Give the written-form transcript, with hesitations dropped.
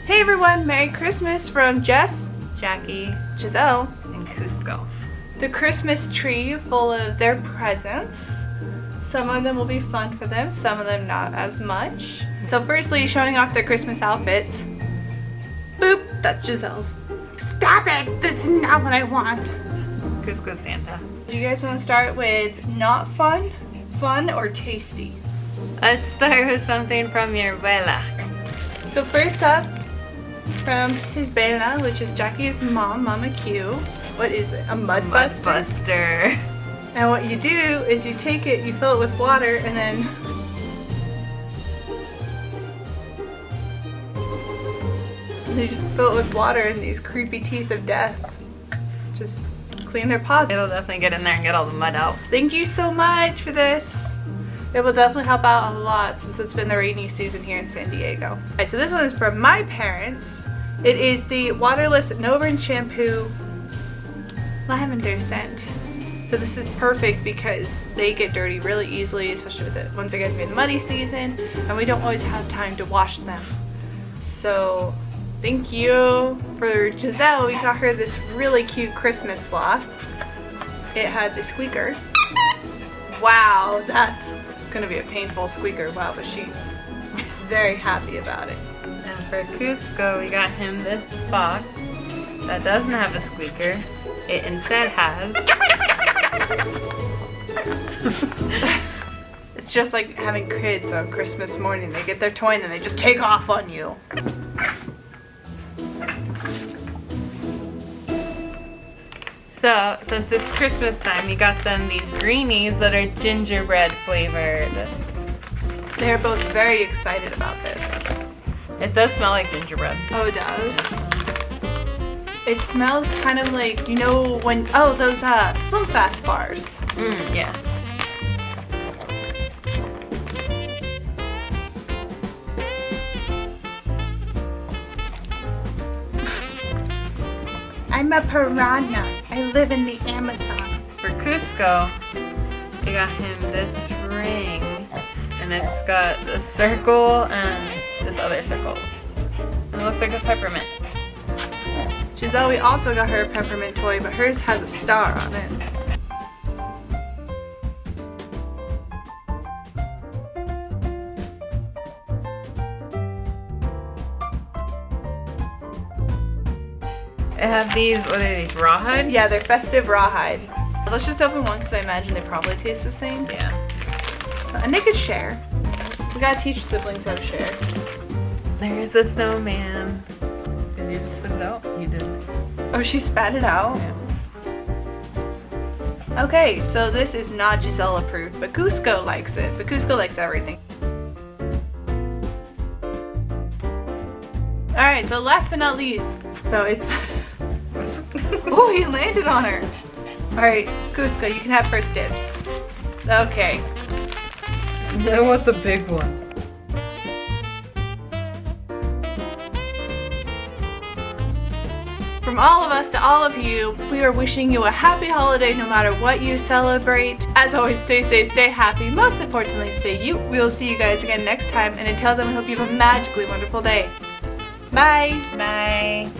Hey everyone, Merry Christmas from Jess, Jackie, Giselle, and Kuzco. The Christmas tree full of their presents. Some of them will be fun for them, some of them not as much. So firstly, showing off their Christmas outfits. Boop, that's Giselle's. Stop it, this is not what I want. Kuzco Santa. Do you guys want to start with not fun, fun, or tasty? Let's start with something from your abuela. So first up, from his Bella, which is Jackie's mom, Mama Q. What is it? A mud buster? Buster. And what you do is you take it, you fill it with water, and then you just fill it with water, and these creepy teeth of death just clean their paws. It'll definitely get in there and get all the mud out. Thank you so much for this. It will definitely help out a lot since it's been the rainy season here in San Diego. Alright, so this one is from my parents. It is the waterless no-rinse shampoo lavender scent. So this is perfect because they get dirty really easily, especially with it once they get to be in the muddy season, and we don't always have time to wash them. So thank you. For Giselle, we got her this really cute Christmas sloth. It has a squeaker. Wow, that's gonna be a painful squeaker. Wow, but she's very happy about it. And for Kuzco, we got him this box that doesn't have a squeaker. It instead has... It's just like having kids on Christmas morning. They get their toy and then they just take off on you. So, since it's Christmas time, we got them these greenies that are gingerbread flavored. They're both very excited about this. It does smell like gingerbread. Oh, it does? It smells kind of like, you know, when, oh, those Slim Fast bars. Yeah. I'm a piranha. I live in the Amazon. For Kuzco, we got him this ring, and it's got a circle and this other circle. And it looks like a peppermint. Giselle, we also got her a peppermint toy, but hers has a star on it. It have these, what are these, rawhide? Yeah, they're festive rawhide. Let's just open one because I imagine they probably taste the same. Yeah. And they could share. We gotta teach siblings how to share. There's the snowman. Did you just spit it out? You did. Oh, she spat it out? Yeah. Okay, so this is not Giselle approved, but Kuzco likes it. But Kuzco likes everything. Alright, so last but not least, so it's... Oh, he landed on her! Alright, Kuzco, you can have first dibs. Okay. I want the big one. From all of us to all of you, we are wishing you a happy holiday no matter what you celebrate. As always, stay safe, stay happy, most importantly, stay you. We will see you guys again next time, and until then, we hope you have a magically wonderful day. Bye! Bye.